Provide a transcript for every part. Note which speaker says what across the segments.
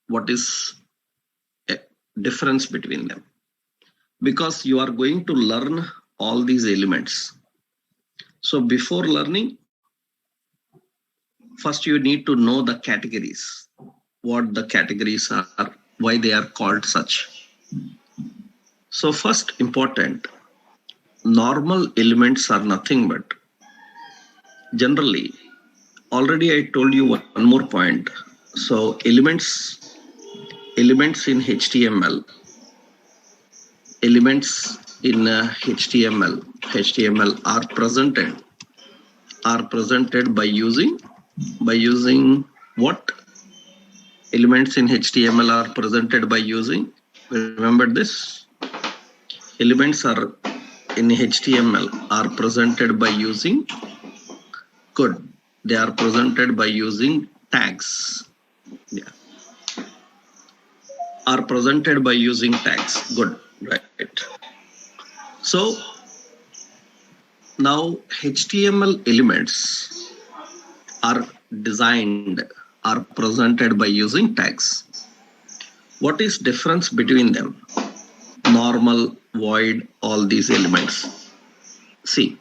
Speaker 1: what is a difference between them, because you are going to learn all these elements. So before learning, first you need to know the categories, what the categories are, why they are called such. So first important, normal elements are nothing but, generally, already I told you one more point. So elements in HTML, elements in HTML are presented by using what? Elements in HTML are presented by using, remember this, elements are in HTML are presented by using, good, they are presented by using tags. Yeah, are presented by using tags. Good, right. So now HTML elements are presented by using tags. What is difference between them? Normal, void, all these elements. See,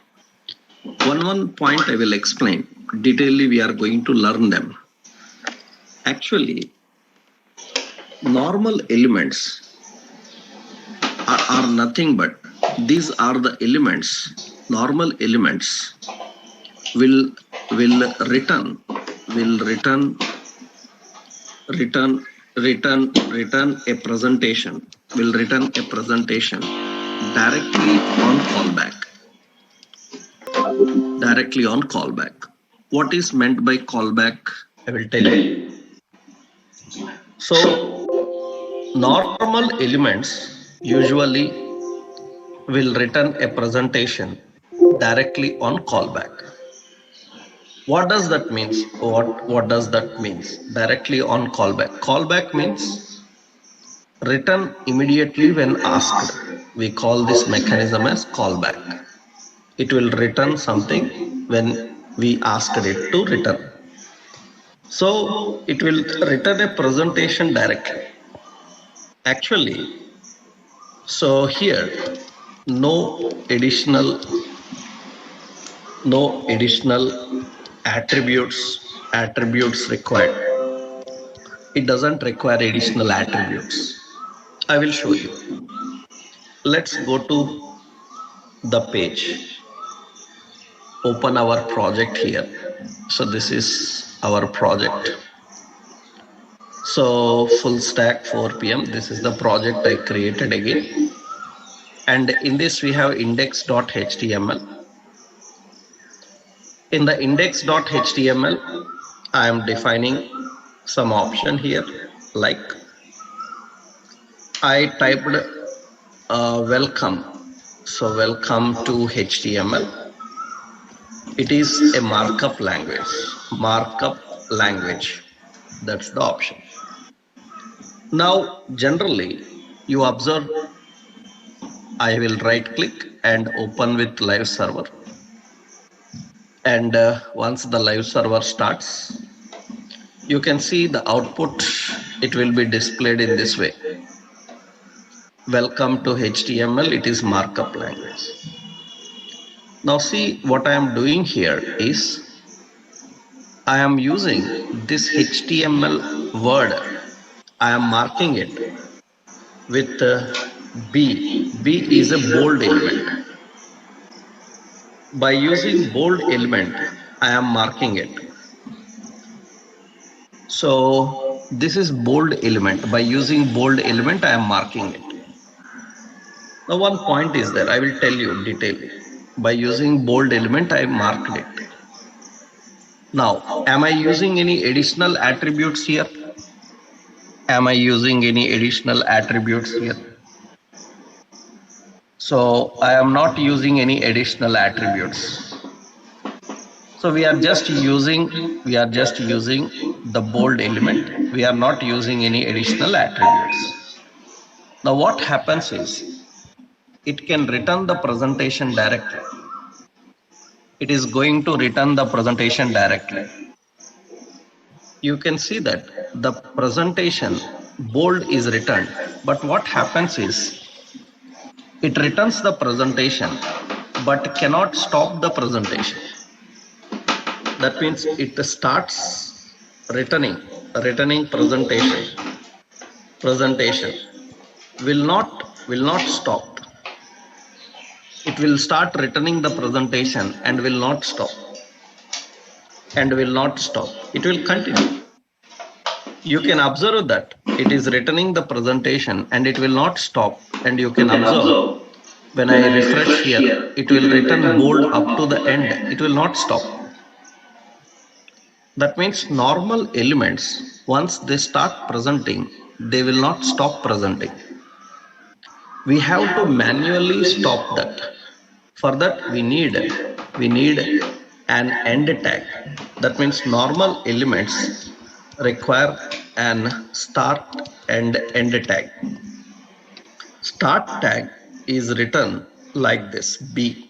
Speaker 1: one point I will explain. Detailedly we are going to learn them. Actually, normal elements are nothing but, these are the elements, normal elements will return a presentation, directly on callback. What is meant by callback? I will tell you. So normal elements usually will return a presentation directly on callback. What does that mean? What does that mean? Directly on callback. Callback means return immediately when asked. We call this mechanism as callback. It will return something when we asked it to return. So it will return a presentation directly. Actually, so here no additional attributes required. It doesn't require additional attributes. I will show you. Let's go to the page. Open our project here. So this is our project. So full stack 4 p.m. This is the project I created again. And in this we have index.html. In the index.html, I am defining some option here, like I typed welcome. So welcome to HTML. It is a markup language. That's the option. Now, generally, you observe, I will right click and open with live server. And once the live server starts, you can see the output. It will be displayed in this way. Welcome to HTML. It is markup language. Now see what I am doing here is I am using this HTML word. I am marking it with B. B is a bold element. By using bold element, I am marking it. So this is bold element. By using bold element, I am marking it. Now one point is there. I will tell you detail. By using bold element, I marked it. Now, am I using any additional attributes here? So I am not using any additional attributes. So we are just using the bold element. We are not using any additional attributes. Now what happens is it can return the presentation directly. It is going to return the presentation directly. You can see that the presentation bold is returned. But what happens is it returns the presentation but cannot stop the presentation. That means it starts returning presentation will not stop. It will start returning the presentation and will not stop. It will continue. You can observe that it is returning the presentation and it will not stop. And you can observe when I refresh here, it will return bold up to the end. It will not stop. That means normal elements, once they start presenting, they will not stop presenting. We have to manually stop that. For that, we need an end tag. That means normal elements require an start and end tag. Start tag is written like this, B.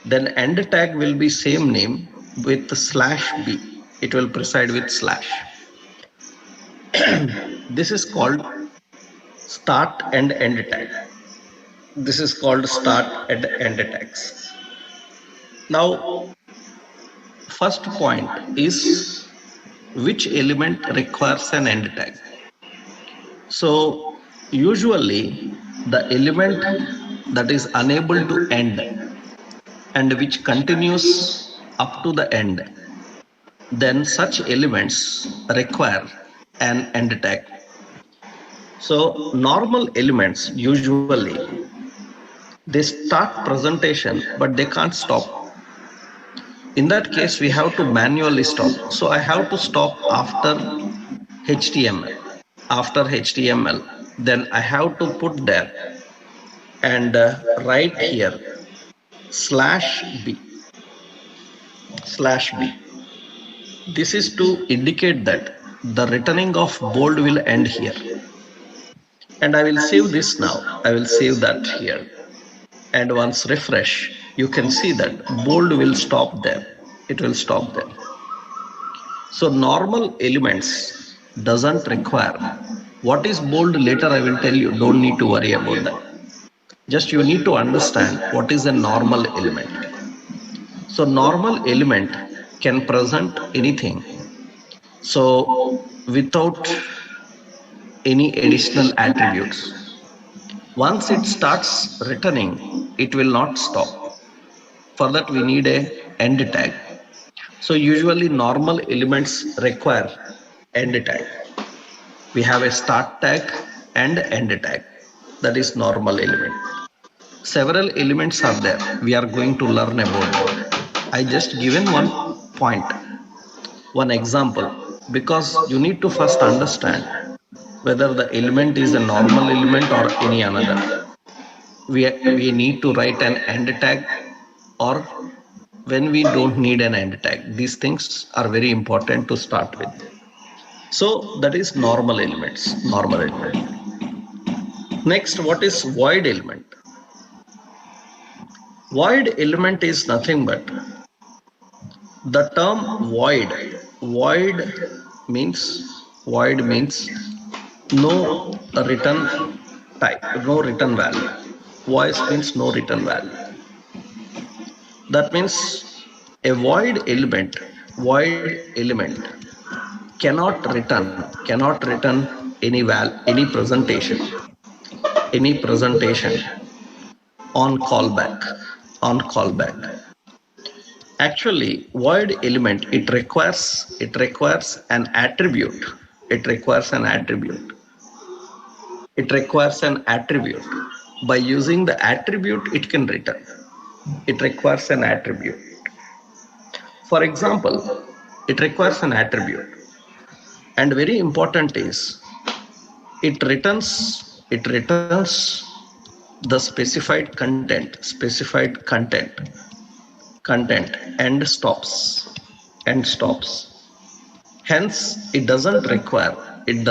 Speaker 1: Then end tag will be same name with /B. It will preside with slash. This is called start and end tag. This is called start and end tags. Now, first point is which element requires an end tag. So usually the element that is unable to end and which continues up to the end, then such elements require an end tag. So normal elements usually they start presentation but they can't stop. In that case, we have to manually stop. So I have to stop after HTML. After HTML, then I have to put there and write here /B. This is to indicate that the returning of bold will end here. And I will save this now. I will save that here. And once refresh, you can see that bold will stop there. It will stop there. So normal elements doesn't require. What is bold later I will tell you. Don't need to worry about that. Just you need to understand what is a normal element. So normal element can present anything. So without any additional attributes. Once it starts returning, it will not stop. For that we need a end tag. So usually normal elements require end tag. We have a start tag and end tag. That is normal element. Several elements are there. We are going to learn about them. I just given one point, one example, because you need to first understand whether the element is a normal element or any another. We need to write an end tag or when we don't need an end tag. These things are very important to start with. So that is normal elements. Next, what is void element? Void element is nothing but the term void. Void means no return type, no return value. Void means no return value. That means a void element cannot return any presentation on callback. Actually, void element it requires an attribute. It requires an attribute. By using the attribute, it can return. It requires an attribute. For example, it requires an attribute. And very important is it returns the specified content and stops. Hence, it doesn't require end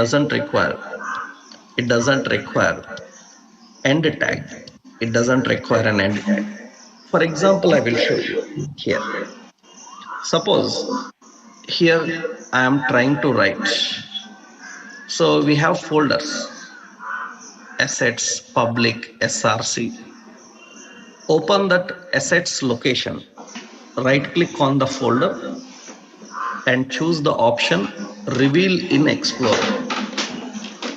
Speaker 1: tag. It doesn't require an end tag. For example, I will show you here. Suppose here I am trying to write So we have folders, assets, public, SRC. Open that assets location. Right click on the folder and choose the option Reveal in Explorer.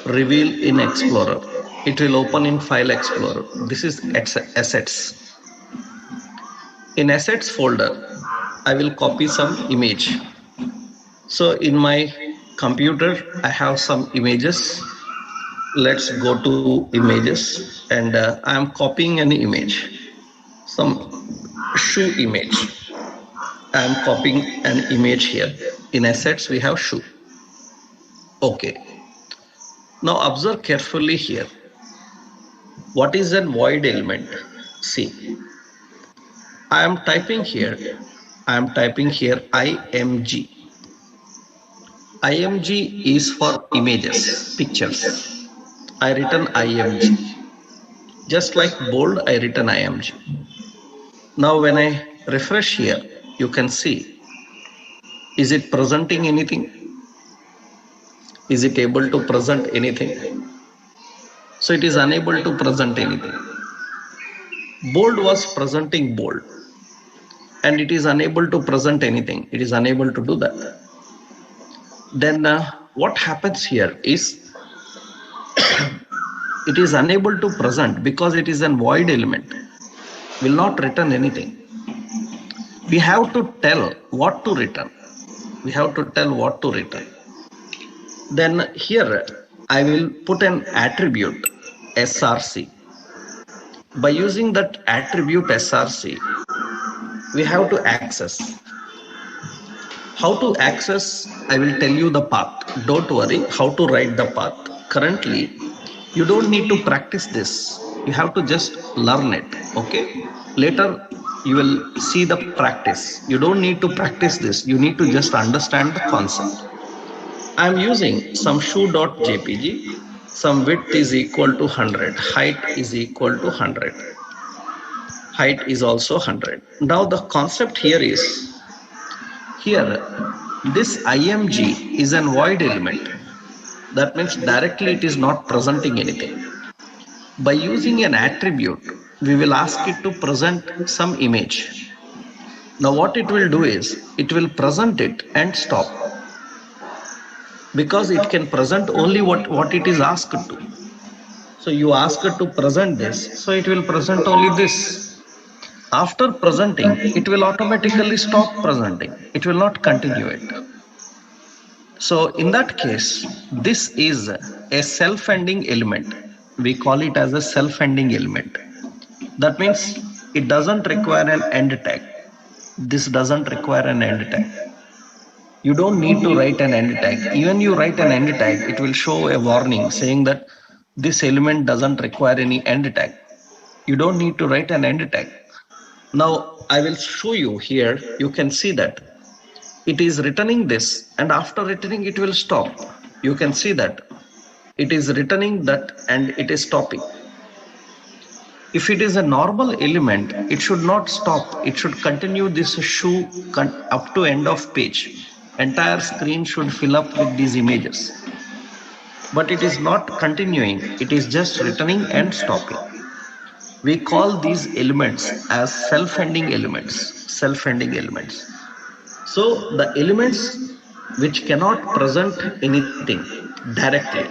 Speaker 1: Reveal in Explorer. It will open in File Explorer. This is assets. In assets folder, I will copy some image. So in my computer, I have some images. Let's go to images and I am copying an image, some shoe image. I am copying an image here. In assets, we have shoe. Okay. Now observe carefully here. What is a void element? See, I am typing here IMG. IMG is for images, pictures. I written IMG. Just like bold, I written IMG. Now when I refresh here, you can see, is it presenting anything? Is it able to present anything? So it is unable to present anything. Bold was presenting bold and it is unable to present anything. It is unable to do that. Then what happens here is it is unable to present because it is a void element, will not return anything. We have to tell what to return. We have to tell what to return. Then here I will put an attribute SRC. By using that attribute SRC, we have to access. How to access, I will tell you the path. Don't worry how to write the path. Currently, you don't need to practice this. You have to just learn it. Okay. Later, you will see the practice. You don't need to practice this. You need to just understand the concept. I'm using some shoe.jpg. Some width is equal to 100. Height is equal to 100. Height is also 100. Now the concept here is, here this IMG is an void element. That means directly it is not presenting anything. By using an attribute, we will ask it to present some image. Now what it will do is, it will present it and stop. Because it can present only what it is asked to. So you ask it to present this, so it will present only this. After presenting, it will automatically stop presenting. It will not continue it. So in that case, this is a self-ending element. We call it as a self-ending element. That means it doesn't require an end tag. This doesn't require an end tag. You don't need to write an end tag. Even you write an end tag, it will show a warning saying that this element doesn't require any end tag. You don't need to write an end tag. Now I will show you here. You can see that it is returning this, and after returning it will stop. You can see that it is returning that and it is stopping. If it is a normal element, it should not stop. It should continue this shoe up to end of page. Entire screen should fill up with these images. But it is not continuing. It is just returning and stopping. We call these elements as self-ending elements. Self-ending elements. So the elements which cannot present anything directly.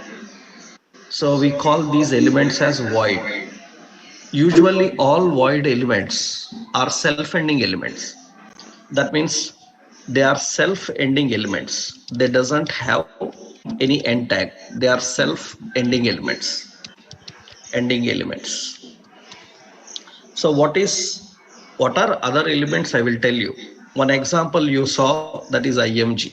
Speaker 1: So we call these elements as void. Usually all void elements are self-ending elements. That means they are self-ending elements. They doesn't have any end tag. They are self-ending elements. Ending elements. So what are other elements? I will tell you. One example you saw, that is IMG.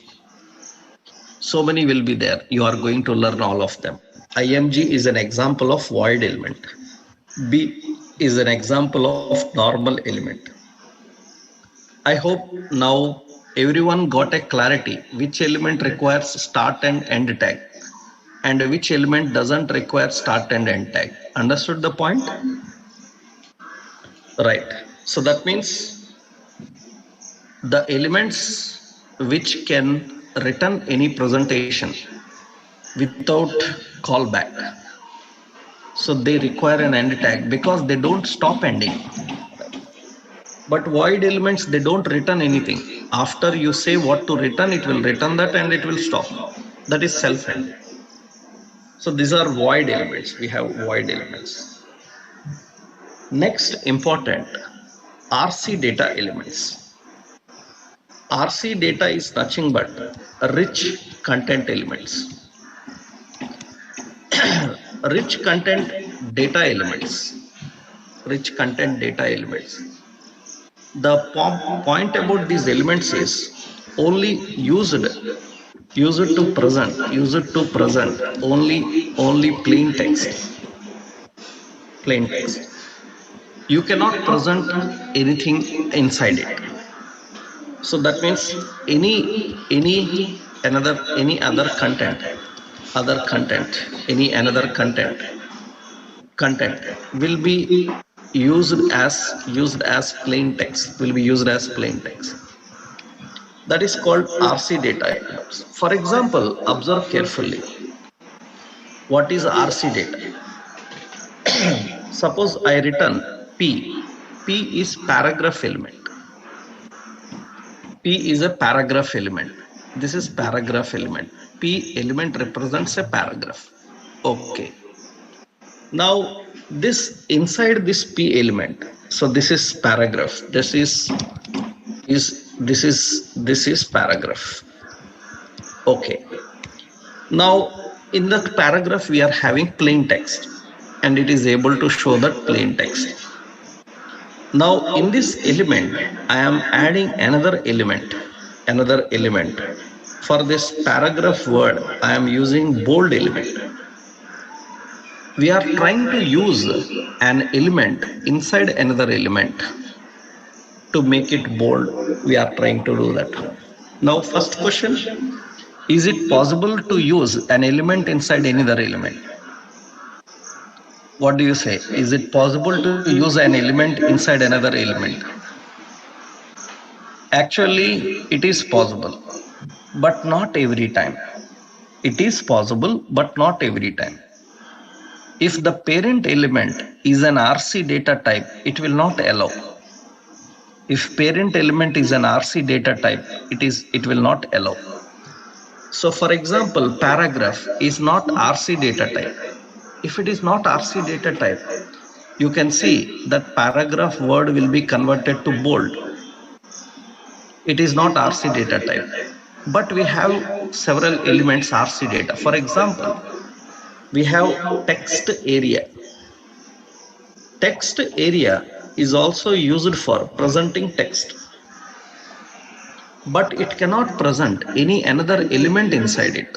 Speaker 1: So many will be there. You are going to learn all of them. IMG is an example of void element. B is an example of normal element. I hope now everyone got a clarity which element requires start and end tag and which element doesn't require start and end tag. Understood the point? Right. So that means the elements which can return any presentation, without callback. So they require an end tag because they don't stop ending. But void elements, they don't return anything. After you say what to return, it will return that and it will stop. That is self-end. So these are void elements. We have void elements. Next important, RC data elements. RC data is nothing but rich content elements. Rich content data elements. Rich content data elements. The point about these elements is only use it to present only plain text. You cannot present anything inside it. So that means any other content any another content will be used as plain text, that is called RC data elements. For example, observe carefully. What is RC data? Suppose I return P. P is paragraph element. P is a paragraph element. This is paragraph element. P element represents a paragraph. Okay. Now this inside this P element. So this is paragraph. This is paragraph. Okay. Now in that paragraph we are having plain text and it is able to show that plain text. Now in this element I am adding another element. For this paragraph word I am using bold element. We are trying to use an element inside another element to make it bold. We are trying to do that. Now first question, is it possible to use an element inside another element? What do you say? Is it possible to use an element inside another element? Actually, it is possible, but not every time. It is possible, but not every time. If the parent element is an RC data type, it will not allow. If parent element is an RC data type, it will not allow. So for example, paragraph is not RC data type. If it is not RC data type, you can see that paragraph word will be converted to bold. It is not RC data type, but we have several elements RC data. For example, we have text area. Text area is also used for presenting text, but it cannot present any another element inside it.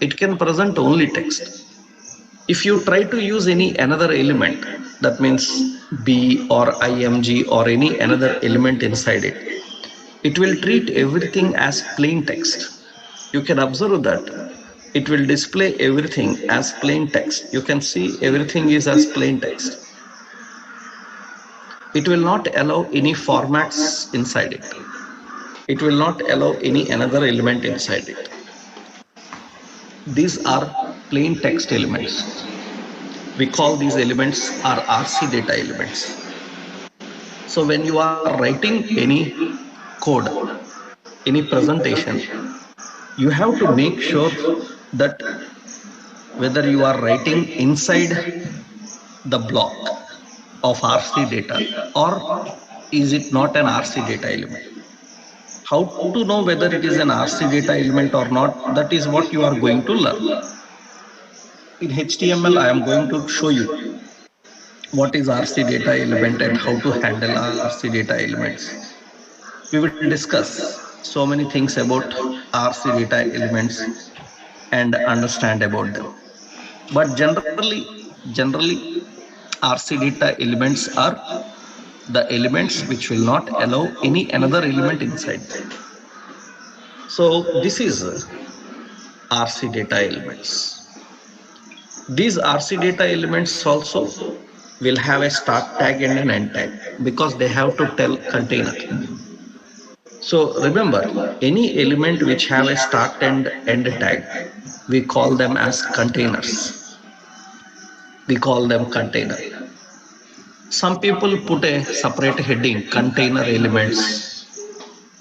Speaker 1: It can present only text. If you try to use any another element, that means B or IMG or any another element inside it, it will treat everything as plain text. You can observe that it will display everything as plain text. You can see everything is as plain text. It will not allow any formats inside it. It will not allow any another element inside it. These are plain text elements. We call these elements are RC data elements. So when you are writing any code, any presentation, you have to make sure that whether you are writing inside the block of RC data or is it not an RC data element. How to know whether it is an RC data element or not, that is what you are going to learn. In HTML, I am going to show you what is RC data element and how to handle RC data elements. We will discuss so many things about RC data elements and understand about them. But generally RC data elements are the elements which will not allow any another element inside them. So this is RC data elements. These RC data elements also will have a start tag and an end tag because they have to tell container. So remember, any element which have a start and end tag, we call them as containers. We call them container. Some people put a separate heading, container elements.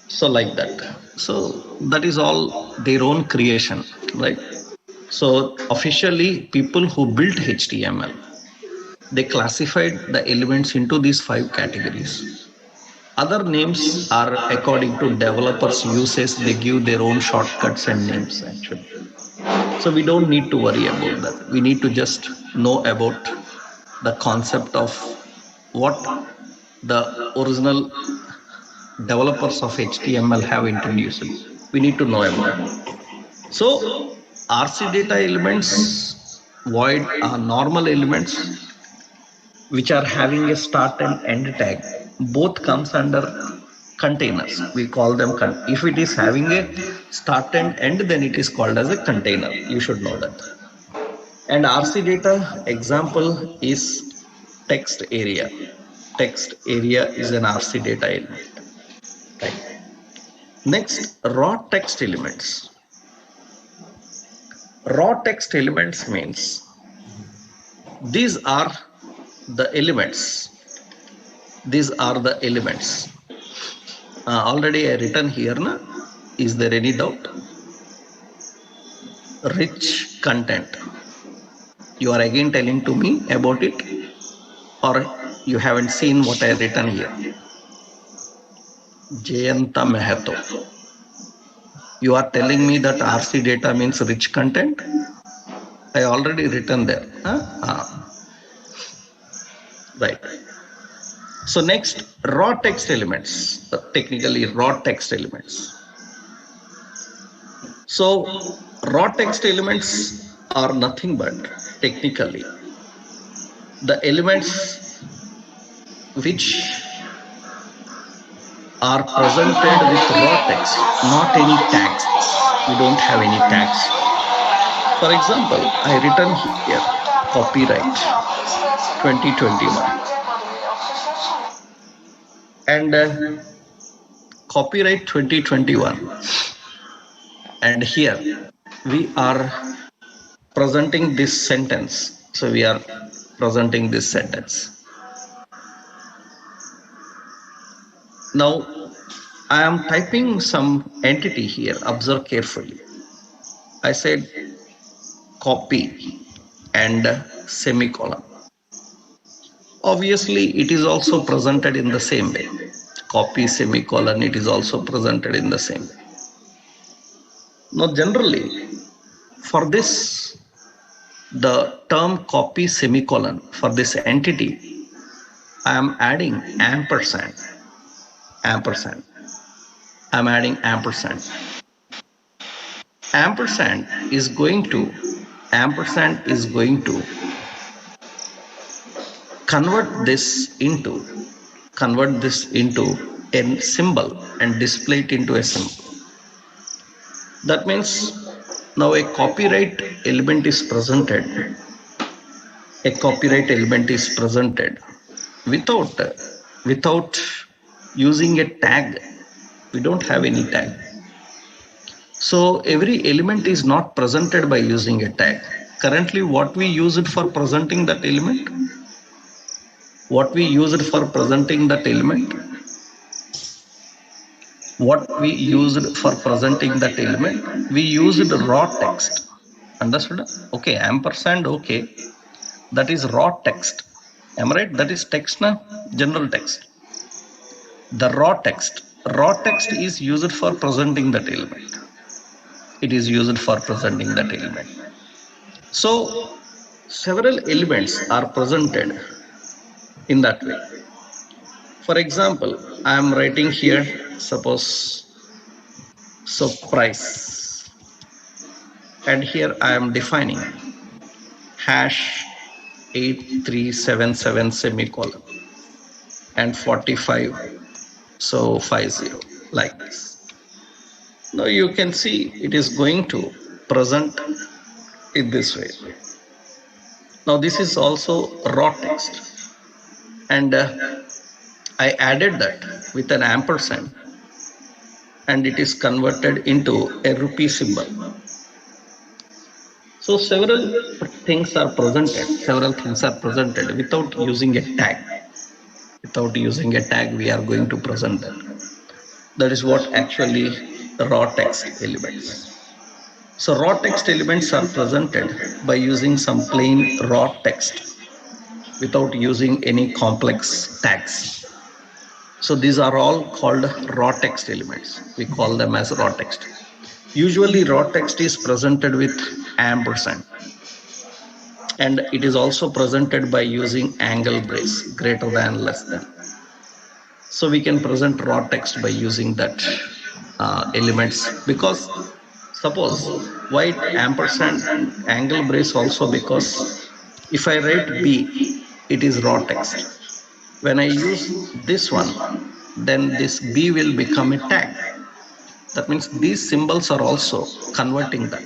Speaker 1: So like that. So that is all their own creation, right? So officially, people who built HTML, they classified the elements into these 5 categories. Other names are according to developers' uses. They give their own shortcuts and names actually. So we don't need to worry about that. We need to just know about the concept of what the original developers of HTML have introduced. We need to know about it. So RC data elements, void are normal elements which are having a start and end tag. Both comes under containers. We call them if it is having a start and end, then it is called as a container. You should know that. And RC data example is text area. Text area is an RC data element. Right. Next, raw text elements. Raw text elements means these are the elements. These are the elements. Already I written here. Na? Is there any doubt? Rich content. You are again telling to me about it, or you haven't seen what I written here? Jayanta Mehato. You are telling me that RC data means rich content? I already written there. Right. So next, raw text elements. Technically, raw text elements. So raw text elements are nothing but technically the elements which are presented with raw text, not any tags. We don't have any tags. For example, I written here copyright 2021 and copyright 2021, and here we are presenting this sentence. So we are presenting this sentence. Now I am typing some entity here. Observe carefully. I said copy and semicolon. Obviously, it is also presented in the same way. Copy semicolon, it is also presented in the same way. Now, generally, for this, the term copy semicolon for this entity, I am adding ampersand. Ampersand. I am adding ampersand. Ampersand is going to convert this into a symbol and display it into a symbol. That means now a copyright element is presented. A copyright element is presented without using a tag. We don't have any tag. So every element is not presented by using a tag. Currently, what we use it for presenting that element? What we use it for presenting that element? What we used for presenting that element? We used raw text. Understood? Okay, ampersand, okay. That is raw text. Am I right? That is text na? General text. The raw text. Raw text is used for presenting that element. It is used for presenting that element. So several elements are presented in that way. For example, I am writing here, suppose, so price, and here I am defining hash 8377 semicolon and 45, so 50, like this. Now you can see it is going to present it this way. Now this is also raw text, and I added that with an ampersand. and it is converted into a rupee symbol. So several things are presented without using a tag. Without using a tag, we are going to present that. That is what actually raw text elements. So raw text elements are presented by using some plain raw text without using any complex tags. So these are all called raw text elements. We call them as raw text. Usually raw text is presented with ampersand, and it is also presented by using angle brace, greater than, less than. So we can present raw text by using that elements, because suppose why ampersand angle brace also, because if I write B, it is raw text. When I use this one, then this B will become a tag. That means these symbols are also converting that.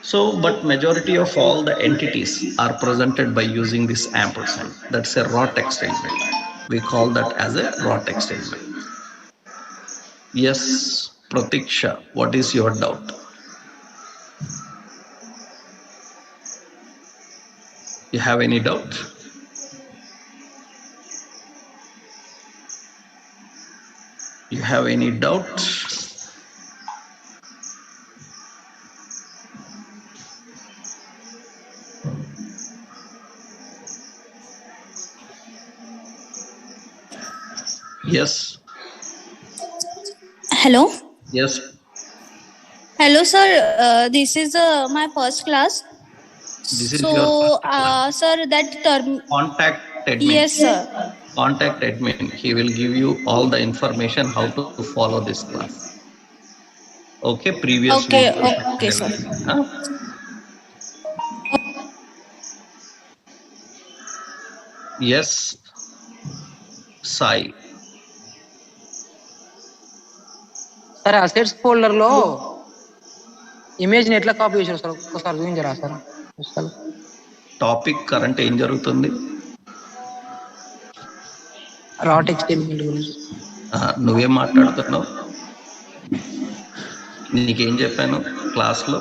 Speaker 1: So, but majority of all the entities are presented by using this ampersand. That's a raw text element. We call that as a raw text element. Yes, Pratiksha, what is your doubt? You have any doubt? You have any doubt? Yes.
Speaker 2: Hello.
Speaker 1: Yes.
Speaker 2: Hello, sir. This is my first class.
Speaker 1: This is your first class.
Speaker 2: Sir, that term.
Speaker 1: Contact admin.
Speaker 2: Yes, sir.
Speaker 1: Contact admin. He will give you all the information how to follow this class. Okay, previous
Speaker 2: Okay,
Speaker 1: videos and
Speaker 2: okay, sir.
Speaker 1: everything. Huh? Yes, Sai.
Speaker 3: Sir assets folder లో image ఎట్లా copy చేశారు sir ఒకసారి చూపించరా sir
Speaker 1: topic current ఏం జరుగుతుంది?
Speaker 3: రా text element గురించి.
Speaker 1: నువ్వేం మాట్లాడుతున్నావు? నీకేం చెప్పాను క్లాస్లో?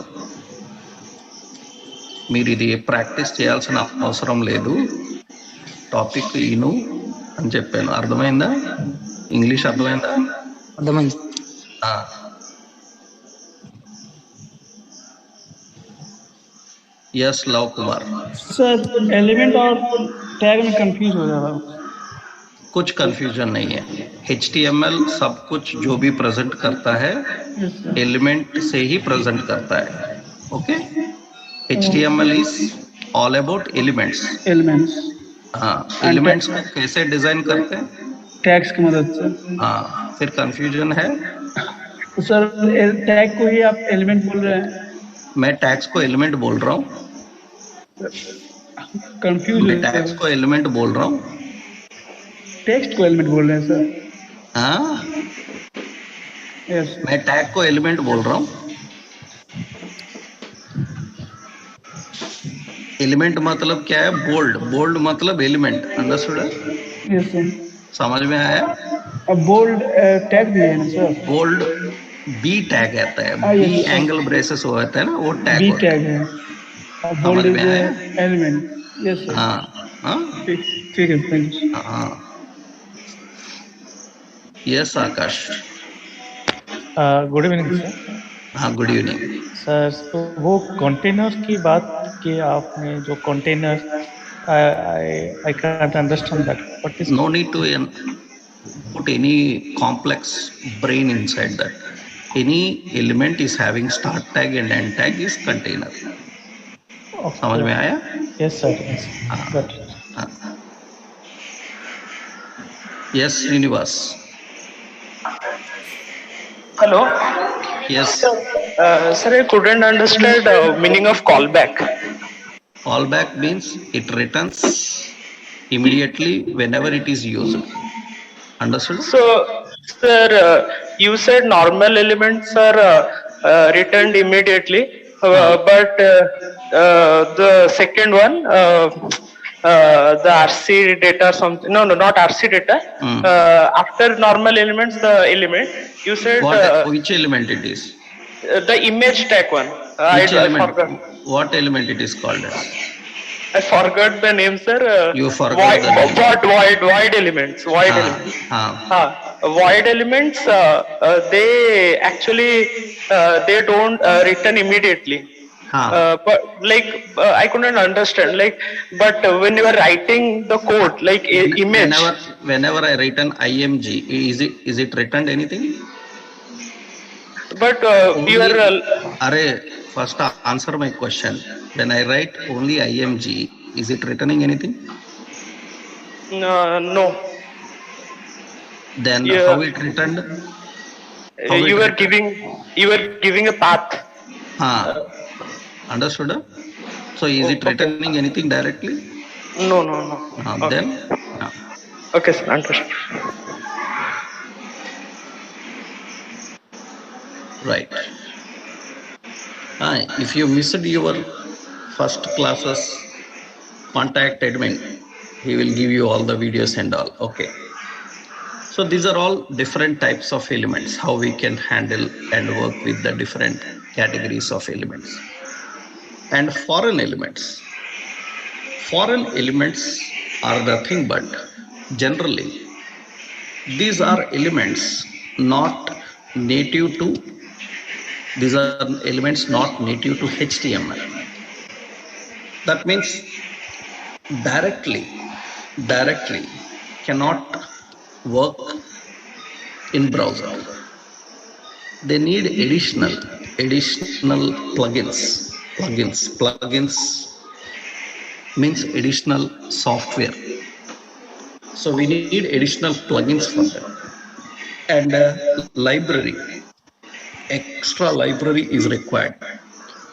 Speaker 1: మీరు ఇది ప్రాక్టీస్ చేయాల్సిన అవసరం లేదు, టాపిక్ ఈను అని చెప్పాను. అర్థమైందా? ఇంగ్లీష్ అర్థమైందా?
Speaker 3: అర్థమైంది.
Speaker 1: Yes love Kumar
Speaker 4: sir element और टैग में कंफ्यूज हो जा रहा हूँ.
Speaker 1: कुछ कंफ्यूजन नहीं है. HTML सब कुछ जो भी प्रेजेंट करता है एलिमेंट से ही प्रेजेंट करता है. Okay, HTML is all about elements. हाँ, एलिमेंट्स को कैसे डिजाइन करते हैं?
Speaker 4: टैग्स की मदद से.
Speaker 1: हाँ, फिर कंफ्यूजन है?
Speaker 4: तो सर टैग को ही आप एलिमेंट बोल रहे हैं?
Speaker 1: मैं टैग्स को एलिमेंट बोल रहा हूँ.
Speaker 4: कंफ्यूज.
Speaker 1: मैं टैग्स को एलिमेंट बोल रहा हूँ.
Speaker 4: टेक्स्ट को एलिमेंट बोल रहे हैं सर?
Speaker 1: हाँ,
Speaker 4: यस.
Speaker 1: मैं टैग को एलिमेंट बोल रहा हूँ. एलिमेंट मतलब क्या है? बोल्ड. बोल्ड मतलब एलिमेंट. अंडरस्टूड है?
Speaker 4: Yes sir.
Speaker 1: समझ में आया?
Speaker 4: अब बोल्ड टैग भी है ना सर?
Speaker 1: बोल्ड बी टैग आता है. बी एंगल ब्रेसेस होता है ना, वो टैग.
Speaker 4: बी टैग है. Bold is element. Yes sir.
Speaker 1: हाँ हाँ,
Speaker 4: ठीक है. Thank you.
Speaker 1: हाँ, yes Akash.
Speaker 5: Good evening sir.
Speaker 1: हाँ, गुड इवनिंग
Speaker 5: सर. तो वो कंटेनर की बात की आपने, जो container I can't understand that. What is?
Speaker 1: No need to put any complex brain inside that. Any element is having start tag and end tag is container.
Speaker 5: Okay.
Speaker 1: समझ में आया?
Speaker 5: Yes sir. Got it.
Speaker 1: Yes, Srinivas.
Speaker 6: Hello.
Speaker 1: Yes.
Speaker 6: Sir, I couldn't understand meaning of callback.
Speaker 1: Callback means it returns immediately whenever it is used. Understood?
Speaker 6: So, sir, you said normal elements are returned immediately, but the second one, the RC data or something. No, not RC data. After normal elements, the element you said
Speaker 1: Which element it is?
Speaker 6: the image tag one.
Speaker 1: Which
Speaker 6: I
Speaker 1: element?
Speaker 6: forgot.
Speaker 1: What element it is called as?
Speaker 6: I forgot the name, sir.
Speaker 1: You forgot the name.
Speaker 6: Void elements. Void elements. Void elements. They actually they don't return immediately. But like I couldn't understand. Like, but when you are writing the code, like image.
Speaker 1: Whenever I write an IMG, is it returned anything?
Speaker 6: But you are.
Speaker 1: First answer my question. When I write only IMG, is it returning anything?
Speaker 6: No.
Speaker 1: Then how it returned?
Speaker 6: You were giving a path.
Speaker 1: Understood? So is it returning anything directly?
Speaker 6: No.
Speaker 1: Okay. Then?
Speaker 6: Okay, sir. Understood.
Speaker 1: Right. If you missed your first classes, contact admin. He will give you all the videos and all. Okay. So these are all different types of elements, how we can handle and work with the different categories of elements. And foreign elements. Foreign elements are nothing but generally these are elements not native to HTML. That means directly cannot work in browser. They need additional plugins. Plugins means additional software. So we need additional plugins for them. And extra library is required.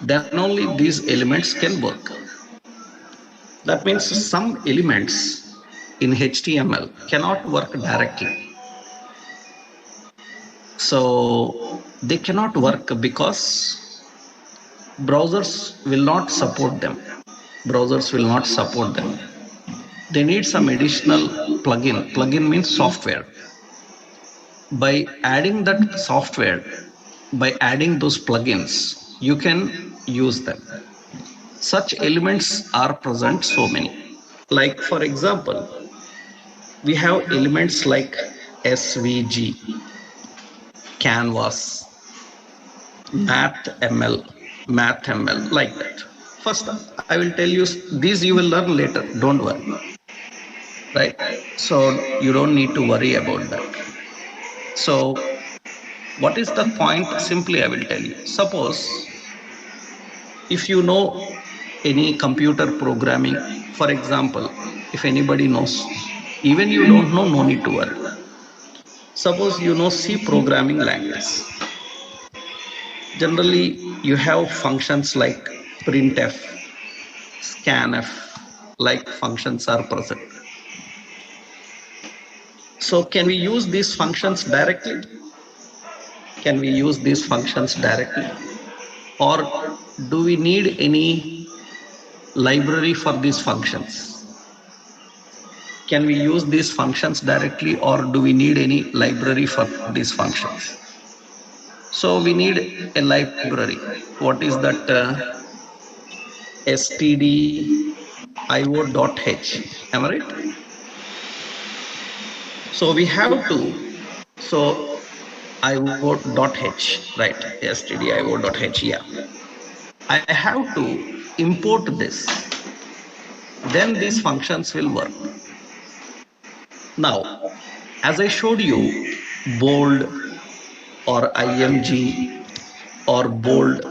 Speaker 1: Then only these elements can work. That means some elements in HTML cannot work directly. So they cannot work because browsers will not support them. They need some additional plugin. Plugin means software. By adding that software, by adding those plugins, you can use them. Such elements are present so many. Like for example, we have elements like SVG, Canvas, MathML, like that. First, I will tell you, these you will learn later, don't worry. Right? So you don't need to worry about that. So what is the point? Simply I will tell you. Suppose if you know any computer programming, for example, if anybody knows, even you don't know, no need to worry. Suppose you know C programming language. Generally, you have functions like printf, scanf, like functions are present. So can we use these functions directly? Or do we need any library for these functions? Can we use these functions directly, or do we need any library for these functions? So we need a library. What is that? stdio.h. Am I right? So we have to. So io.h, right? stdio.h. Yeah. I have to import this. Then these functions will work. Now, as I showed you, bold or IMG or bold,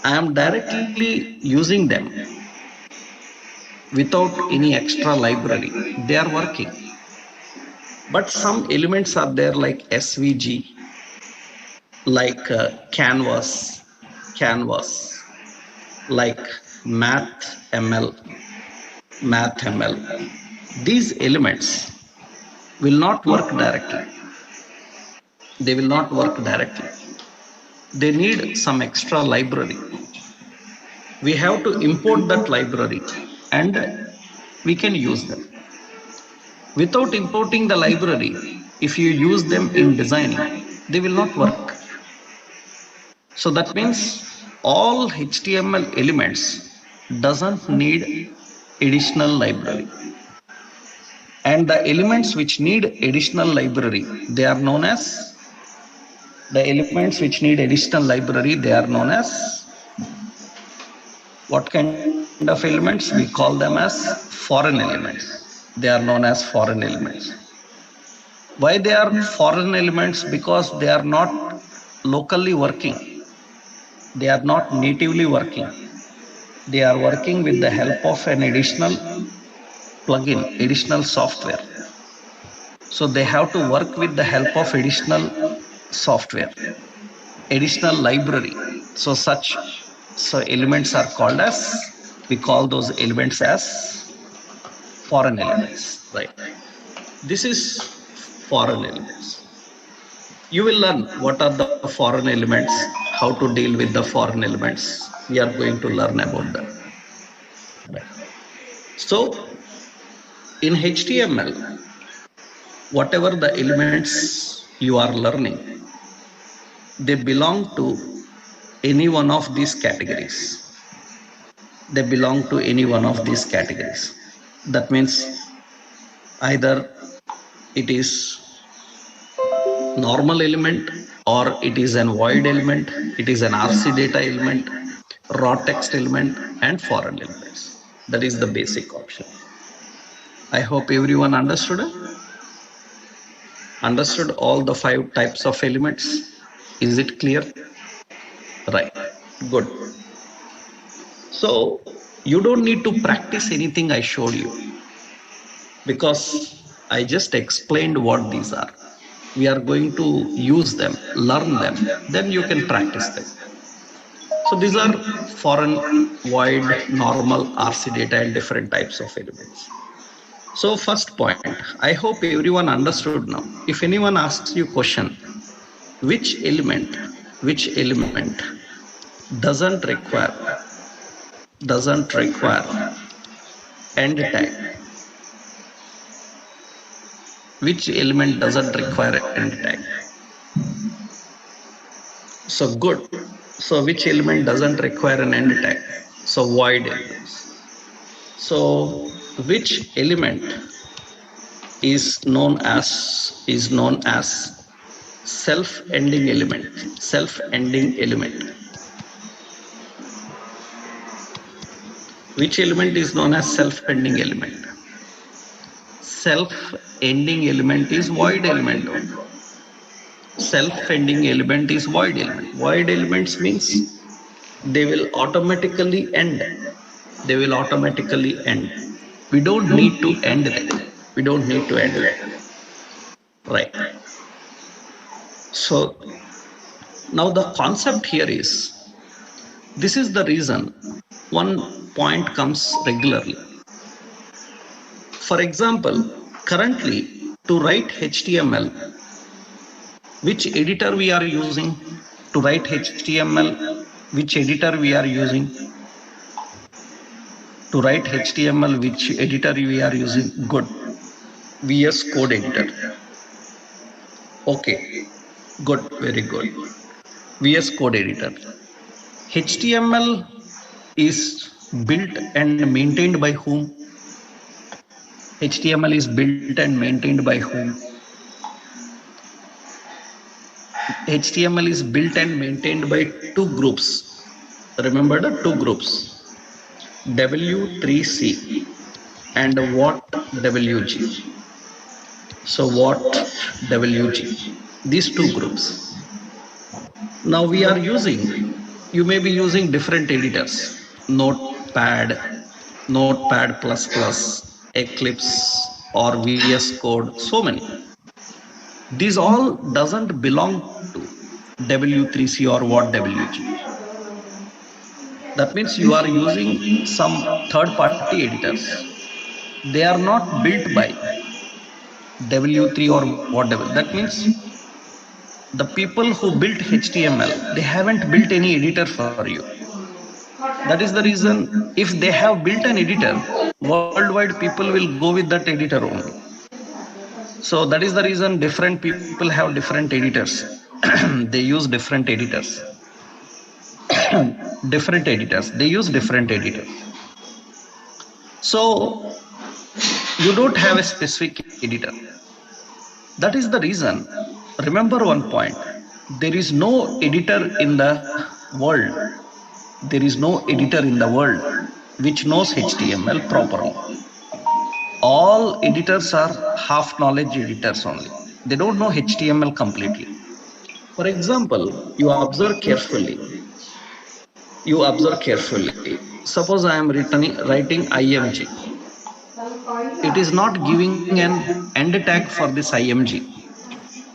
Speaker 1: I am directly using them without any extra library. They are working. But some elements are there like SVG, like Canvas, like MathML. These elements will not work directly. They need some extra library. We have to import that library and we can use them. Without importing the library, if you use them in designing, they will not work. So that means all HTML elements doesn't need additional library. And the elements which need additional library, they are known as what kind of elements? We call them as foreign elements. They are known as foreign elements. Why they are foreign elements? Because they are not locally working. They are not natively working. They are working with the help of an additional plugin, additional software. So they have to work with the help of additional software, additional library. So elements are called as, we call those elements as foreign elements, right? This is foreign elements. You will learn what are the foreign elements, how to deal with the foreign elements. We are going to learn about them. Right. So in HTML, whatever the elements you are learning, they belong to any one of these categories. They belong to any one of these categories. That means either it is normal element, or it is an void element, it is an RC data element, raw text element, and foreign elements. That is the basic option. I hope everyone understood it. Understood all the 5 types of elements. Is it clear? Right. Good. So you don't need to practice anything I showed you, because I just explained what these are. We are going to use them, learn them, then you can practice them. So these are foreign, void, normal, RC data, and different types of elements. So first point, I hope everyone understood now. If anyone asks you question, which element doesn't require end tag? Which element doesn't require end tag? So good. So which element doesn't require an end tag? So void elements. So which element is known as self-ending element? Self-ending element. Which element is known as self-ending element? Self-ending element is void element. Self-ending element is void element. Void elements means they will automatically end. They will automatically end. We don't need to end them. We don't need to end them. Right. So now the concept here is, this is the reason one point comes regularly. For example, currently to write HTML, which editor we are using to write HTML? Which editor we are using to write HTML? Which editor we are using? Good. VS Code editor. Okay. Good. Very good. VS Code editor. HTML is built and maintained by whom? HTML is built and maintained by whom? HTML is built and maintained by 2 groups. Remember the 2 groups, W3C and what WG. So what WG, these 2 groups. Now we are using, you may be using different editors, Notepad, Eclipse, or VS Code, so many. These all doesn't belong to W3C or what WG. That means you are using some third-party editors. They are not built by W3 or whatever. That means the people who built HTML, they haven't built any editor for you. That is the reason, if they have built an editor, worldwide people will go with that editor only. So that is the reason different people have different editors. They use different editors. Different editors. They use different editors. So you don't have a specific editor. That is the reason. Remember one point. There is no editor in the world. There is no editor in the world which knows HTML properly. All editors are half knowledge editors only. They don't know HTML completely. For example, you observe carefully. Suppose I am writing IMG. It is not giving an end tag for this IMG.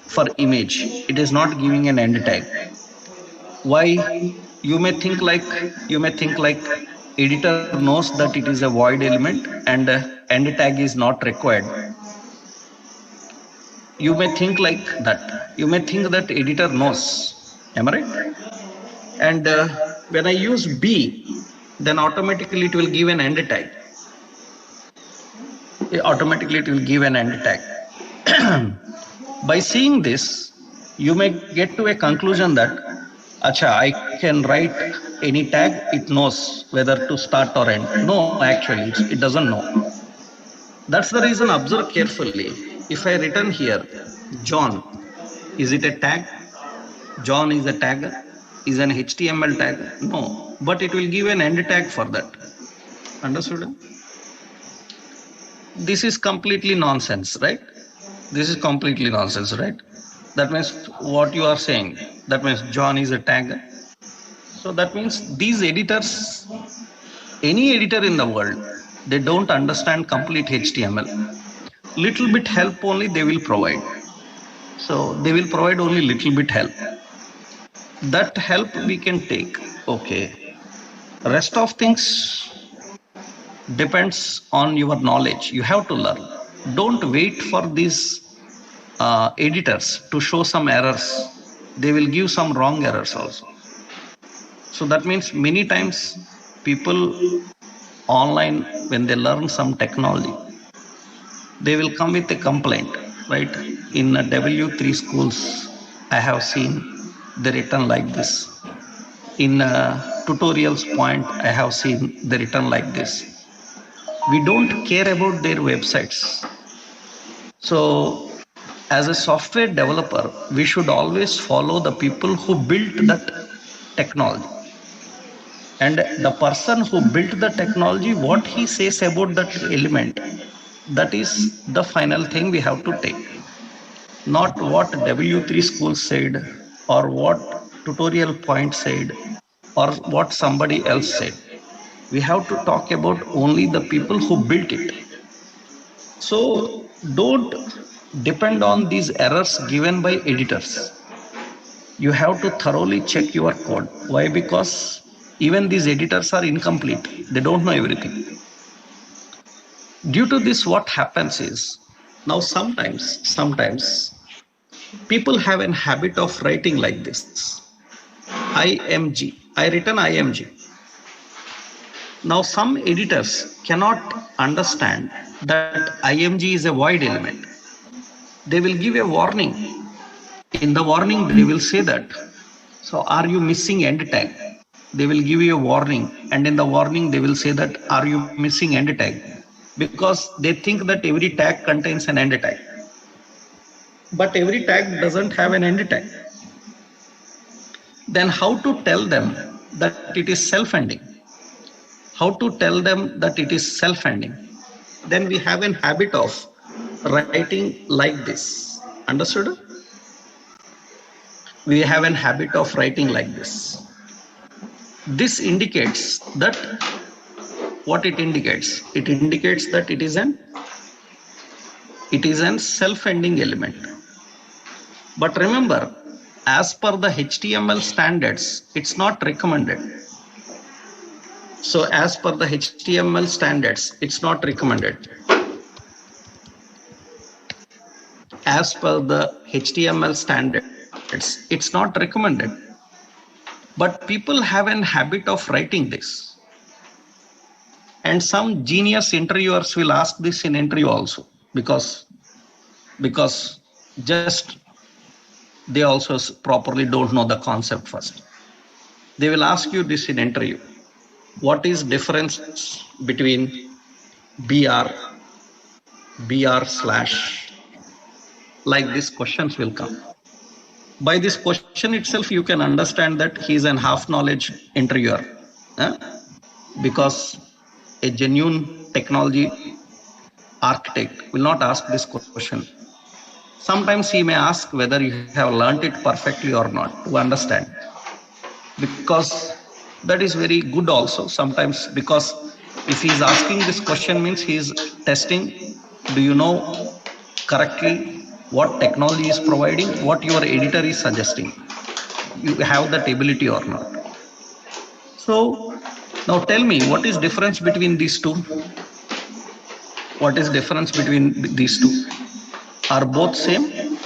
Speaker 1: For image, it is not giving an end tag. Why? You may think like editor knows that it is a void element and end tag is not required. You may think like that. You may think that editor knows. Am I right? And when I use B, then automatically it will give an end tag. Automatically it will give an end tag. By seeing this, you may get to a conclusion that, acha, I can write any tag, it knows whether to start or end. No, actually, it doesn't know. That's the reason, observe carefully. If I written here, John, is it a tag? John is a tag? Is an HTML tag? No, but it will give an end tag for that. Understood? This is completely nonsense, right? This is completely nonsense, right? That means what you are saying, that means John is a tag. So that means these editors, any editor in the world, they don't understand complete HTML. Little bit help only they will provide. So they will provide only little bit help. That help we can take. Okay. Rest of things depends on your knowledge. You have to learn. Don't wait for these editors to show some errors. They will give some wrong errors also. So that means many times people online, when they learn some technology, they will come with a complaint, right? In W3 schools, I have seen they written like this. In tutorials point, I have seen they written like this. We don't care about their websites. So as a software developer, we should always follow the people who built that technology. And the person who built the technology, what he says about that element, that is the final thing we have to take. Not what W3 school said or what tutorial point said or what somebody else said. We have to talk about only the people who built it. So don't depend on these errors given by editors. You have to thoroughly check your code. Why? Because even these editors are incomplete. They don't know everything. Due to this, what happens is, now sometimes people have a habit of writing like this. IMG. I written IMG. Now some editors cannot understand that IMG is a void element. They will give a warning. In the warning, they will say that, so are you missing end tag? They will give you a warning, and in the warning, they will say that, are you missing end tag? Because they think that every tag contains an end tag. But every tag doesn't have an end tag. Then how to tell them that it is self-ending? How to tell them that it is self-ending? Then we have a habit of writing like this. Understood? We have a habit of writing like this. This indicates that, what it indicates? It indicates that it is an self-ending element. But remember, as per the HTML standards, it's not recommended. So as per the HTML standards, it's not recommended. As per the HTML standards, it's not recommended. But people have a habit of writing this. And And some genius interviewers will ask this in interview also, because just they also properly don't know the concept first. They will ask you this in interview. What is difference between BR slash, like these questions will come. By this question itself, you can understand that he is an half-knowledge interviewer. Because a genuine technology architect will not ask this question. Sometimes he may ask whether you have learned it perfectly or not to understand. Because that is very good also sometimes, because if he is asking this question means he is testing, do you know correctly what technology is providing, what your editor is suggesting, you have that ability or not. So now tell me, what is difference between these two? What is difference between these two? Are both same?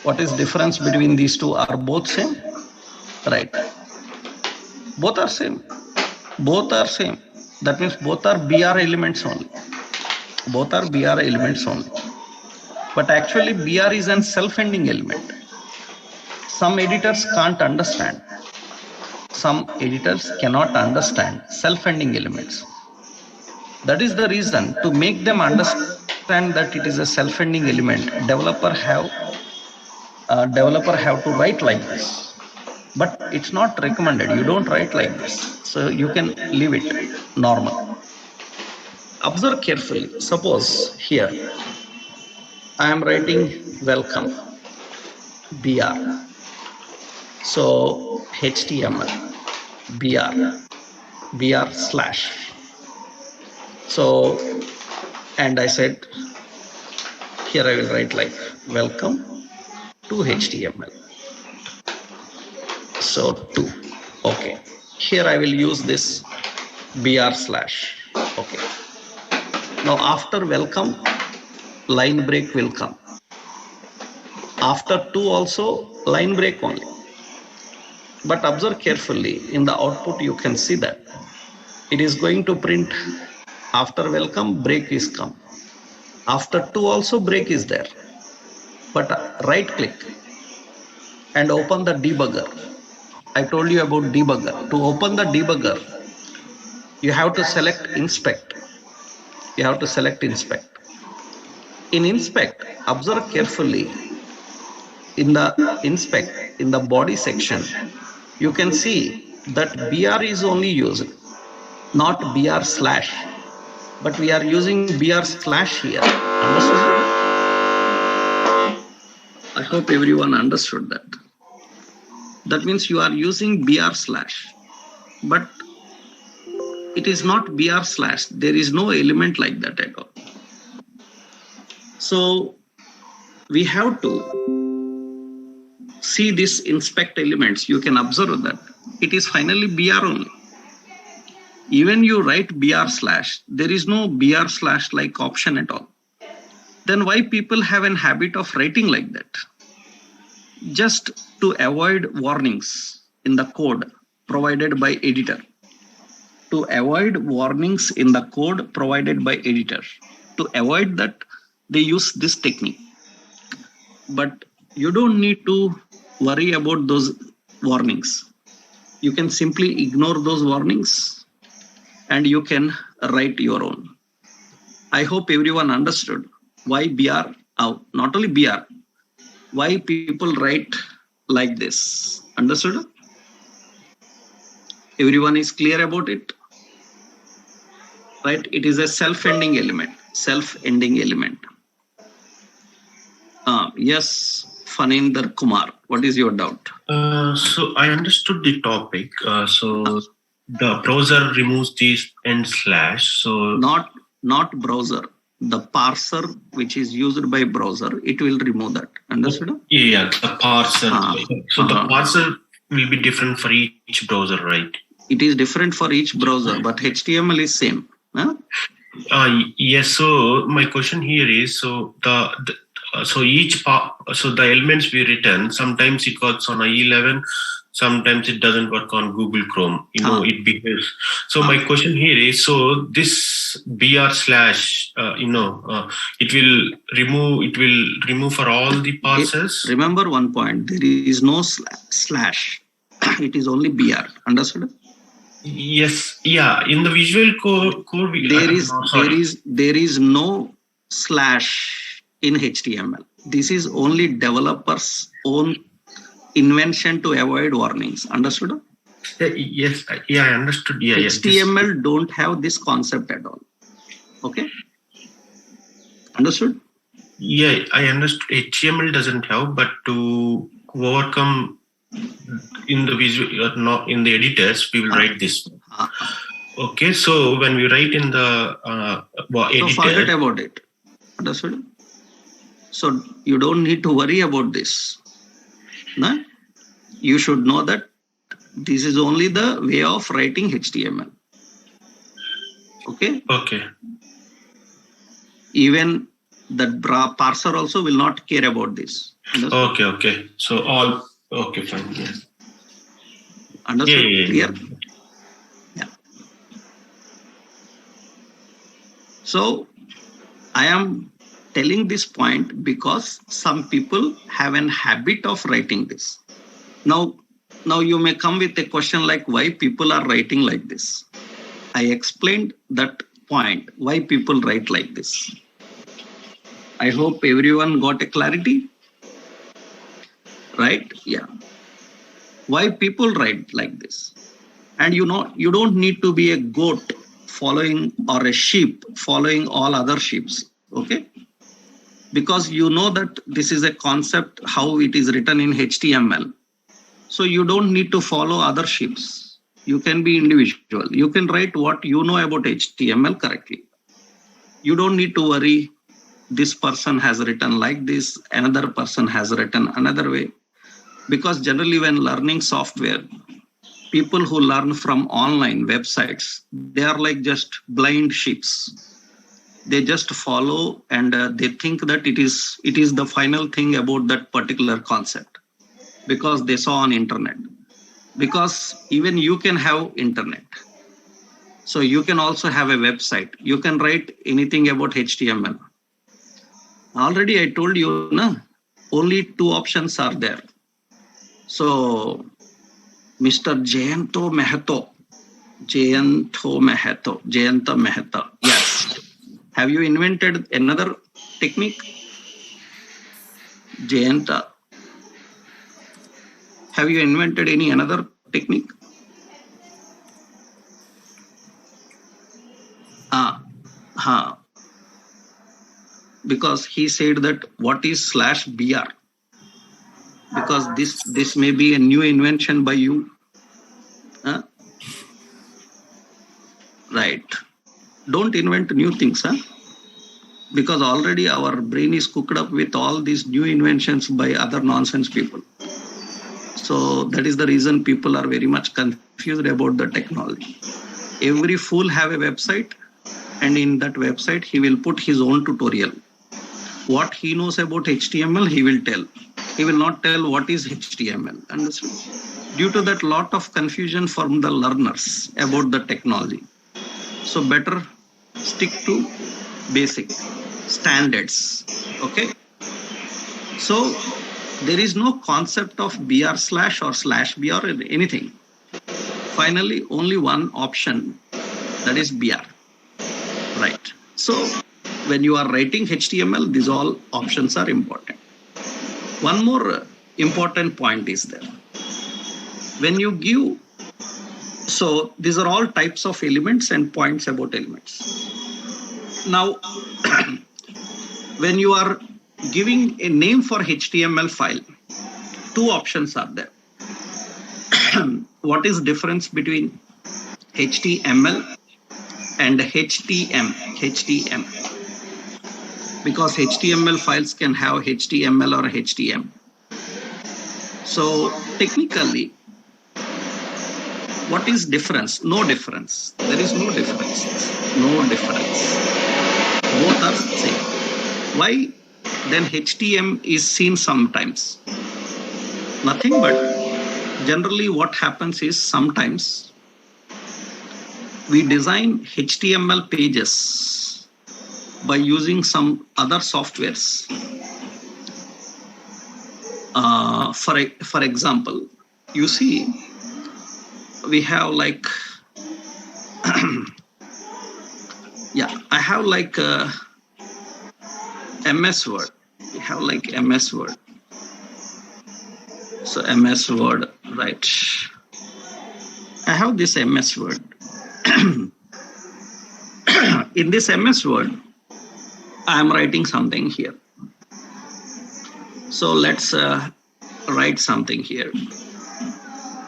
Speaker 1: What is difference between these two? Are both same? Right. Both are same. Both are same. That means both are BR elements only. Both are BR elements only. But actually BR is an self-ending element. Some editors can't understand. Some editors cannot understand self-ending elements. That is the reason, to make them understand that it is a self-ending element, developer have to write like this. But it's not recommended. You don't write like this. So you can leave it normal. Observe carefully. Suppose here I am writing welcome BR. So HTML BR slash. So, and I said here I will write like welcome to HTML. So 2. Okay. Here I will use this BR slash. Okay. Now after welcome, line break will come. After 2 also, line break only. But observe carefully, in the output you can see that it is going to print after welcome, break is come. After 2 also break is there. But right click and open the debugger. I told you about debugger. To open the debugger, you have to select inspect. You have to select inspect. In inspect, observe carefully. In the inspect, in the body section, you can see that BR is only used, not BR slash. But we are using BR slash here. Understood? I hope everyone understood that. That means you are using BR slash, but it is not BR slash. There is no element like that at all. So we have to see this inspect elements. You can observe that it is finally BR only. Even you write BR slash, there is no BR slash like option at all. Then why people have an habit of writing like that? Just to avoid warnings in the code provided by editor. To avoid warnings in the code provided by editor. To avoid that, they use this technique. But you don't need to worry about those warnings. You can simply ignore those warnings and you can write your own. I hope everyone understood why BR, not only BR, why people write like this. Understood? Everyone is clear about it? Right? It is a self-ending element. Self-ending element. Yes, Faninder Kumar, what is your doubt?
Speaker 7: So I understood the topic. So the browser removes this end slash. So
Speaker 1: not browser. The parser which is used by browser, it will remove that. Understood?
Speaker 7: Yeah, the parser. So the parser will be different for each browser, right?
Speaker 1: It is different for each browser, but HTML is same. Huh?
Speaker 7: Yes. So my question here is, so so the elements we return, sometimes it works on IE11, sometimes it doesn't work on Google Chrome. It behaves. So my question here is: so this BR slash, it will remove for all the parsers.
Speaker 1: Remember one point: there is no slash. It is only BR. Understood?
Speaker 7: Yes. Yeah. In the Visual Code,
Speaker 1: there is no slash in HTML. This is only developers' own invention to avoid warnings. Understood?
Speaker 7: Yes. Yeah, I understood. Yeah.
Speaker 1: HTML don't have this concept at all. Okay. Understood?
Speaker 7: Yeah, I understood. HTML doesn't have, but to overcome in the visual, not in the editors, we will write this. Okay, so when we write in the editor,
Speaker 1: so forget about it. Understood? So you don't need to worry about this. No? You should know that this is only the way of writing HTML. Okay?
Speaker 7: Okay.
Speaker 1: Even the parser also will not care about this. Understood?
Speaker 7: Okay. So all, okay, fine. Yeah.
Speaker 1: Understood? Clear? Yeah. So I am telling this point because some people have an habit of writing this. Now you may come with a question like why people are writing like this. I explained that point, why people write like this. I hope everyone got a clarity. Right? Yeah. Why people write like this. And you don't need to be a goat following or a sheep following all other sheeps. Okay? Because you know that this is a concept, how it is written in HTML. So you don't need to follow other sheeps. You can be individual. You can write what you know about HTML correctly. You don't need to worry. This person has written like this, another person has written another way. Because generally when learning software, people who learn from online websites, they are like just blind sheeps. They just follow and they think that it is the final thing about that particular concept because they saw on internet. Because even you can have internet. So you can also have a website. You can write anything about HTML. Already I told you, only two options are there. So Mr. Jayanta Mehta. Yes. Have you invented another technique? Jayanta. Have you invented any another technique? Because he said that what is /BR? Because this may be a new invention by you. Right. Don't invent new things, because already our brain is cooked up with all these new inventions by other nonsense people. So that is the reason people are very much confused about the technology. Every fool have a website, and in that website he will put his own tutorial. What he knows about HTML, he will tell. He will not tell what is HTML. Understand? Due to that, lot of confusion from the learners about the technology. So better stick to basic standards. Okay. So there is no concept of BR/ or /BR or anything. Finally, only one option, that is BR. Right. So when you are writing HTML, these all options are important. One more important point is there. When you give, so these are all types of elements and points about elements. Now, when you are giving a name for HTML file, two options are there. What is difference between HTML and HTM? Because HTML files can have HTML or HTM. So technically, what is difference? No difference. There is no difference. No difference. Both are same. Why then HTM is seen sometimes? Nothing but generally what happens is sometimes we design HTML pages by using some other softwares. For example, you see, we have like, yeah, I have like MS Word. We have like MS Word. So MS Word, right? I have this MS Word. In this MS Word, I am writing something here. So let's write something here.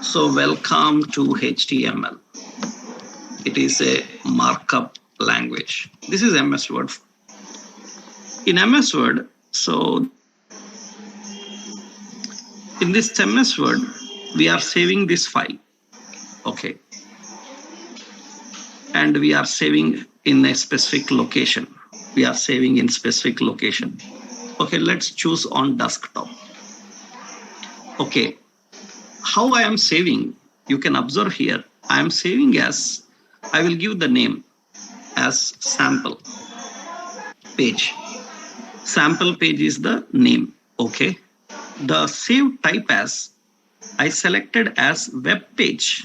Speaker 1: So welcome to HTML. It is a markup language. This is MS Word. In MS Word, so in this MS Word, we are saving this file. Okay. And we are saving in a specific location. We are saving in specific location. Okay, let's choose on desktop. Okay. How I am saving, you can observe here. I am saving as, I will give the name as sample page. Sample page is the name. Okay. The save type as, I selected as web page.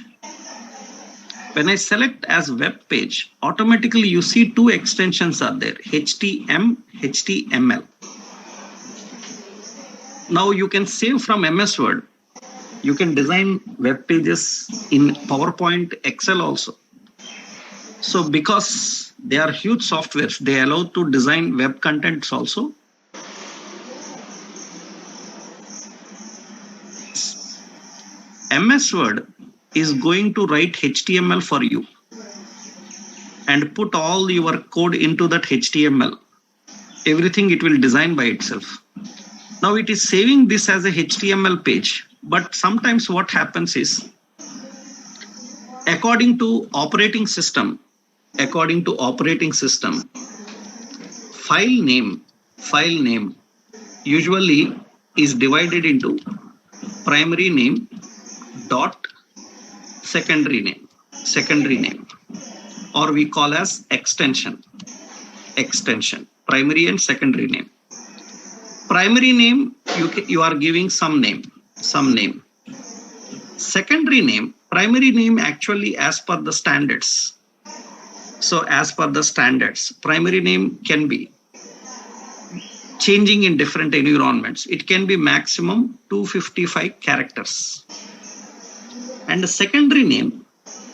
Speaker 1: When I select as web page, automatically you see two extensions are there, HTML, HTML. Now you can save from MS Word. You can design web pages in PowerPoint, Excel also. So because they are huge softwares, they allow to design web contents also. MS Word is going to write HTML for you and put all your code into that HTML. Everything it will design by itself. Now it is saving this as a HTML page, but sometimes what happens is, according to operating system, file name usually is divided into primary name dot secondary name, or we call as extension, primary and secondary name. Primary name, you are giving some name. Secondary name, primary name actually as per the standards. So as per the standards, primary name can be changing in different environments. It can be maximum 255 characters. And the secondary name,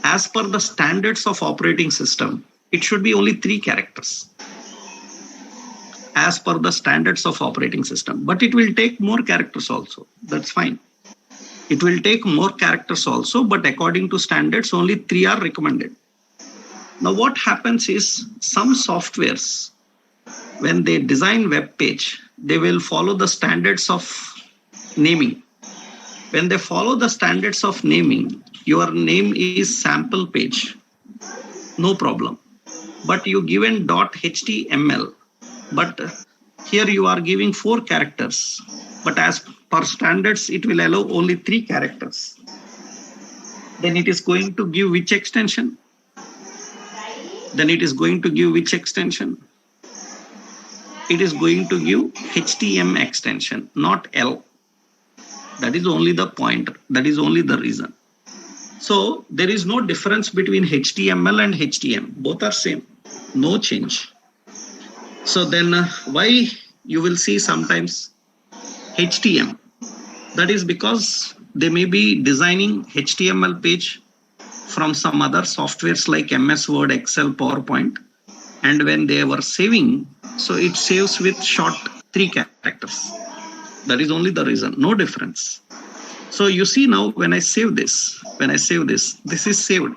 Speaker 1: as per the standards of operating system, it should be only 3 characters. As per the standards of operating system. But it will take more characters also. That's fine. It will take more characters also, but according to standards, only 3 are recommended. Now what happens is, some softwares, when they design web page, they will follow the standards of naming. When they follow the standards of naming, your name is sample page. No problem. But you given .html. But here you are giving 4 characters. But as per standards, it will allow only 3 characters. Then it is going to give which extension? It is going to give HTML extension, not L. That is only the point. That is only the reason. So there is no difference between HTML and HTM. Both are same. No change. So then why you will see sometimes HTM? That is because they may be designing HTML page from some other softwares like MS Word, Excel, PowerPoint. And when they were saving, so it saves with short 3 characters. That is only the reason, no difference. So you see now when I save this, this is saved.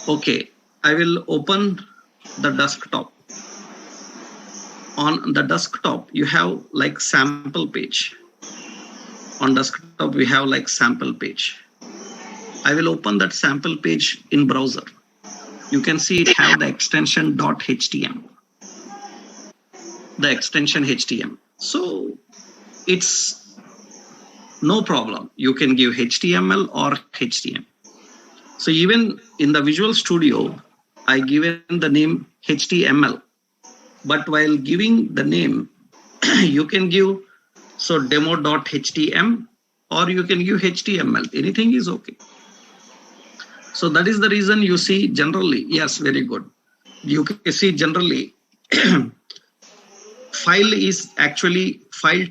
Speaker 1: Okay, I will open the desktop. On the desktop, you have like sample page. On desktop, we have like sample page. I will open that sample page in browser. You can see it have the extension .htm. The extension HTML. So it's no problem. You can give HTML or HTML. So even in the Visual Studio, I given the name HTML. But while giving the name, you can give demo.htm or you can give HTML. Anything is okay. So that is the reason you see generally, yes, very good. You can see generally file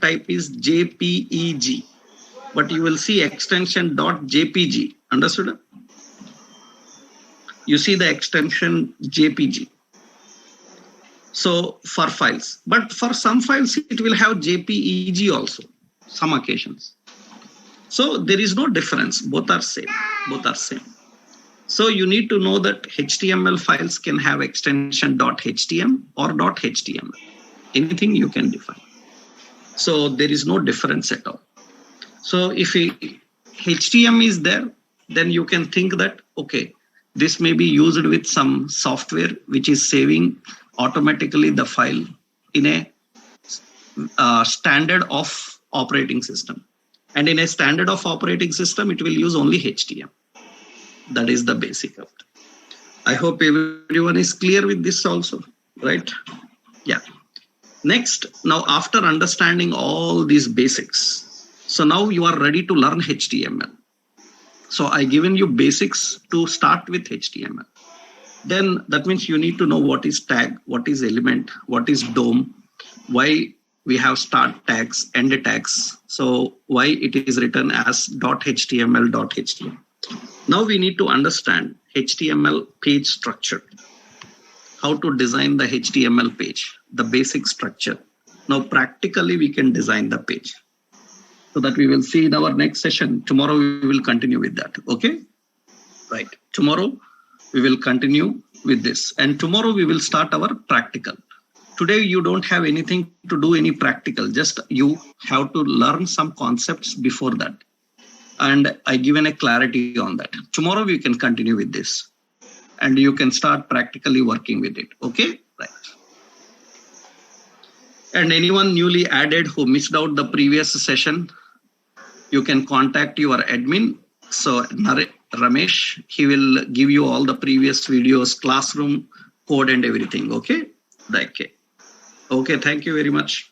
Speaker 1: type is JPEG, but you will see extension .jpg. Understood? You see the extension JPG. So for files, but for some files, it will have JPEG also, some occasions. So there is no difference. Both are same. So you need to know that HTML files can have extension .htm or .html. Anything you can define. So there is no difference at all. So if HTML is there, then you can think that, okay, this may be used with some software which is saving automatically the file in a standard of operating system. And in a standard of operating system, it will use only HTML. That is the basic of it. I hope everyone is clear with this also, right? Yeah. Next, now after understanding all these basics, so now you are ready to learn HTML. So I given you basics to start with HTML. Then that means you need to know what is tag, what is element, what is DOM, why we have start tags, end tags. So why it is written as .html. Now we need to understand HTML page structure, how to design the HTML page, the basic structure. Now practically we can design the page. So that we will see in our next session. Tomorrow we will continue with that. Okay? Right. Tomorrow we will continue with this. And tomorrow we will start our practical. Today you don't have anything to do any practical. Just you have to learn some concepts before that. And I given a clarity on that. Tomorrow we can continue with this. And you can start practically working with it. Okay? Right. And anyone newly added who missed out the previous session, you can contact your admin. So Ramesh, he will give you all the previous videos, classroom, code and everything. Okay? Okay. Okay. Thank you very much.